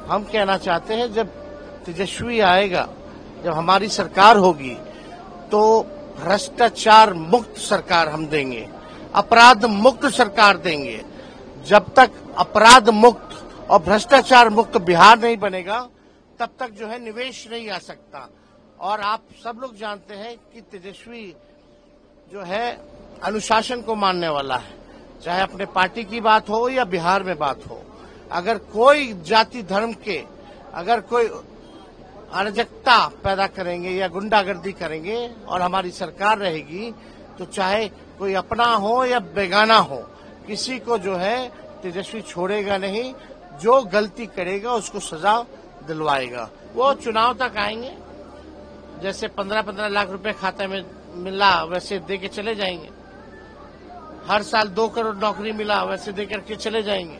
हम कहना चाहते हैं जब तेजस्वी आएगा, जब हमारी सरकार होगी, तो भ्रष्टाचार मुक्त सरकार हम देंगे, अपराध मुक्त सरकार देंगे। जब तक अपराध मुक्त और भ्रष्टाचार मुक्त बिहार नहीं बनेगा, तब तक जो है निवेश नहीं आ सकता। और आप सब लोग जानते हैं कि तेजस्वी जो है अनुशासन को मानने वाला है, चाहे अपने पार्टी की बात हो या बिहार में बात हो। अगर कोई जाति धर्म के अगर कोई अराजकता पैदा करेंगे या गुंडागर्दी करेंगे और हमारी सरकार रहेगी, तो चाहे कोई अपना हो या बेगाना हो, किसी को जो है तेजस्वी छोड़ेगा नहीं। जो गलती करेगा उसको सजा दिलवाएगा। वो चुनाव तक आएंगे, जैसे 15-15 लाख रुपए खाते में मिला वैसे दे के चले जाएंगे। हर साल 2 करोड़ नौकरी मिला वैसे दे करके चले जाएंगे।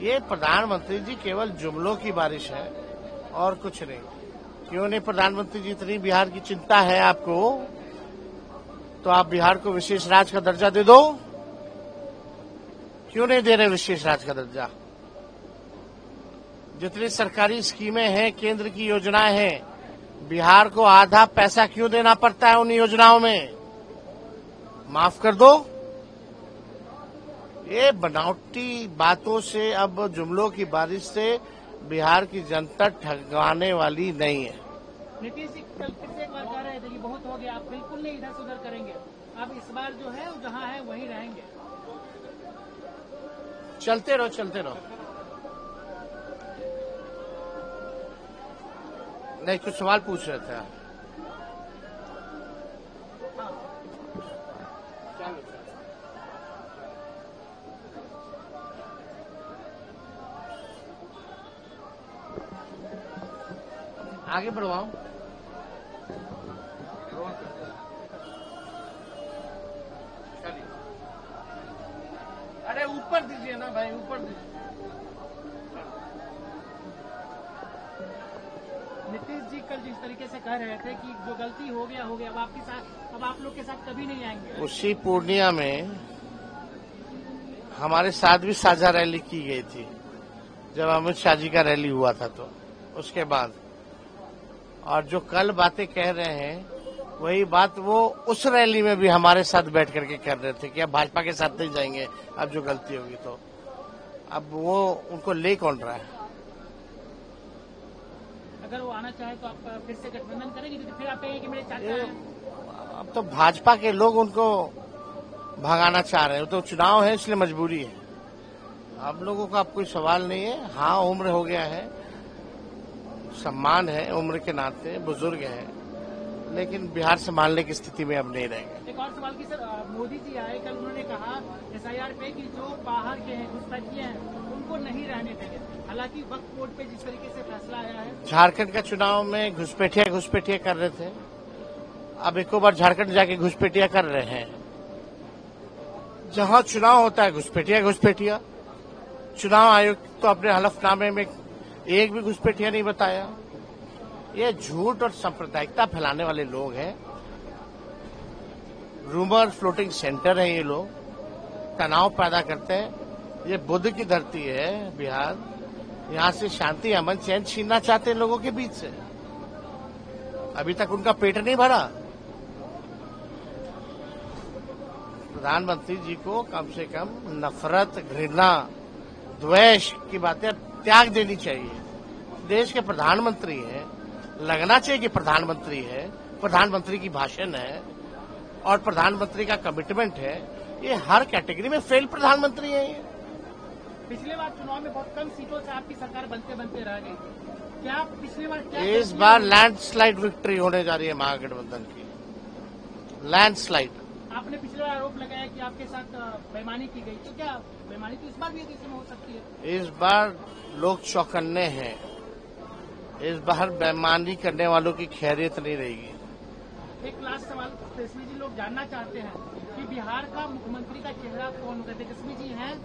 ये प्रधानमंत्री जी केवल जुमलों की बारिश है और कुछ नहीं। क्यों नहीं प्रधानमंत्री जी, इतनी बिहार की चिंता है आपको, तो आप बिहार को विशेष राज्य का दर्जा दे दो। क्यों नहीं दे रहे विशेष राज्य का दर्जा? जितनी सरकारी स्कीमें हैं, केंद्र की योजनाएं हैं, बिहार को आधा पैसा क्यों देना पड़ता है उन योजनाओं में? माफ कर दो। ये बनावटी बातों से, अब जुमलों की बारिश से बिहार की जनता ठगवाने वाली नहीं है। नीतीश जी कल फिर से एक बार कह रहे थे कि बहुत हो गया, आप बिल्कुल नहीं इधर सुधर करेंगे, अब इस बार जो है जहां है वहीं रहेंगे। चलते रहो, चलते रहो। नहीं, कुछ सवाल पूछ रहे थे आप। आगे बढ़वाओ। अरे ऊपर दीजिए ना भाई, ऊपर दीजिए। नीतीश जी कल जिस तरीके से कह रहे थे कि जो गलती हो गया, अब आपके साथ, अब आप लोग के साथ कभी नहीं आएंगे। उसी पूर्णिया में हमारे साथ भी साझा रैली की गई थी, जब अमित शाह जी का रैली हुआ था, तो उसके बाद। और जो कल बातें कह रहे हैं, वही बात वो उस रैली में भी हमारे साथ बैठ करके कर रहे थे कि अब भाजपा के साथ नहीं जाएंगे, अब जो गलती होगी तो। अब वो उनको ले कौन रहा है? अगर वो आना चाहे तो आप फिर से गठबंधन करेंगे, तो फिर आप कहेंगे कि मेरे चाचा हैं। अब तो भाजपा के लोग उनको भगाना चाह रहे हैं, तो चुनाव है इसलिए मजबूरी है। आप लोगों का अब कोई सवाल नहीं है। हाँ, उम्र हो गया है, सम्मान है उम्र के नाते, बुजुर्ग है, लेकिन बिहार संभालने की स्थिति में अब नहीं रहेंगे। एक और सवाल की सर, मोदी जी आए कल, उन्होंने कहा SIR पे कि जो बाहर के हैं, घुसपैठिए हैं, उनको नहीं रहने देंगे। हालांकि वक्फ बोर्ड पे जिस तरीके से फैसला आया है। झारखंड का चुनाव में घुसपैठिया कर रहे थे, अब एक बार झारखंड जाके घुसपैठिया कर रहे हैं। जहां चुनाव होता है घुसपैठिया। चुनाव आयोग तो अपने हलफनामे में एक भी घुसपैठिया नहीं बताया। ये झूठ और सांप्रदायिकता फैलाने वाले लोग हैं, रूमर फ्लोटिंग सेंटर है। ये लोग तनाव पैदा करते हैं। ये बुद्ध की धरती है बिहार, यहाँ से शांति, अमन, चैन छीनना चाहते हैं लोगों के बीच से। अभी तक उनका पेट नहीं भरा। प्रधानमंत्री जी को कम से कम नफरत, घृणा, द्वेष की बातें त्याग देनी चाहिए। देश के प्रधानमंत्री हैं, लगना चाहिए कि प्रधानमंत्री है, प्रधानमंत्री की भाषण है और प्रधानमंत्री का कमिटमेंट है। ये हर कैटेगरी में फेल प्रधानमंत्री है। ये पिछले बार चुनाव में बहुत कम सीटों से आपकी सरकार बनते रह गई। क्या पिछली बार इस बार लैंडस्लाइड विक्ट्री होने जा रही है महागठबंधन की, लैंडस्लाइड। आपने पिछले बार आरोप लगाया कि आपके साथ बेईमानी की गई, तो क्या बेईमानी तो इस बार भी देश में हो सकती है? इस बार लोग चौकन्ने हैं। इस बार बेईमानी करने वालों की खैरियत नहीं रहेगी। एक लास्ट सवाल, तेजस्वी जी, लोग जानना चाहते हैं कि बिहार का मुख्यमंत्री का चेहरा कौन होगा? तेजस्वी जी हैं,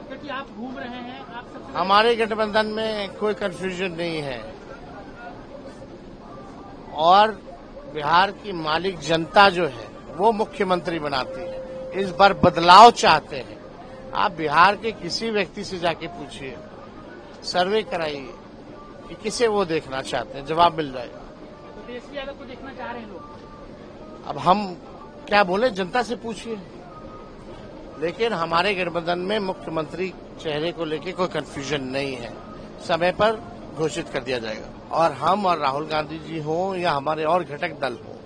क्योंकि आप घूम रहे हैं, आप सबसे। हमारे गठबंधन में कोई कंफ्यूजन नहीं है और बिहार की मालिक जनता जो है वो मुख्यमंत्री बनाती है। इस बार बदलाव चाहते हैं। आप बिहार के किसी व्यक्ति से जाके पूछिए, सर्वे कराइए कि किसे वो देखना चाहते हैं, जवाब मिल जाएगा। तो तेजस्वी यादव को देखना चाह रहे हैं लोग। अब हम क्या बोले, जनता से पूछिए। लेकिन हमारे गठबंधन में मुख्यमंत्री चेहरे को लेकर कोई कंफ्यूजन नहीं है, समय पर घोषित कर दिया जाएगा। और हम और राहुल गांधी जी हों या हमारे और घटक दल हो,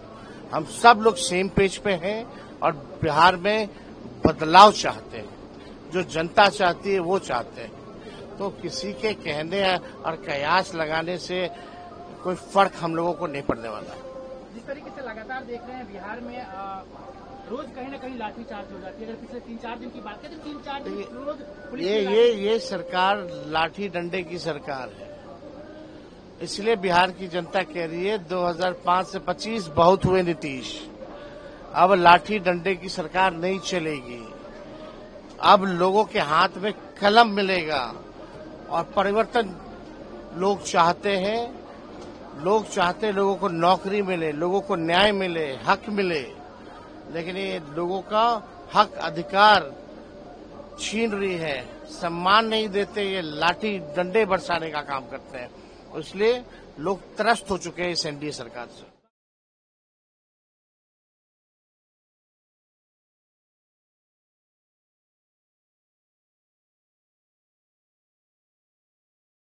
हम सब लोग सेम पेज पे हैं और बिहार में बदलाव चाहते हैं। जो जनता चाहती है वो चाहते हैं। तो किसी के कहने और कयास लगाने से कोई फर्क हम लोगों को नहीं पड़ने वाला। जिस तरीके से लगातार देख रहे हैं बिहार में रोज कहीं ना कहीं लाठीचार्ज हो जाती है। अगर पिछले 3-4 दिन की बात करें तो 3-4 दिन रोज पुलिस ये सरकार लाठी डंडे की सरकार है। इसलिए बिहार की जनता कह रही है 2005 से 25 बहुत हुए नीतीश, अब लाठी डंडे की सरकार नहीं चलेगी। अब लोगों के हाथ में कलम मिलेगा और परिवर्तन लोग चाहते हैं। लोग चाहते हैं लोगों को नौकरी मिले, लोगों को न्याय मिले, हक मिले। लेकिन ये लोगों का हक अधिकार छीन रही है, सम्मान नहीं देते, ये लाठी डंडे बरसाने का काम करते हैं। इसलिए लोग त्रस्त हो चुके हैं इस एनडीए सरकार से।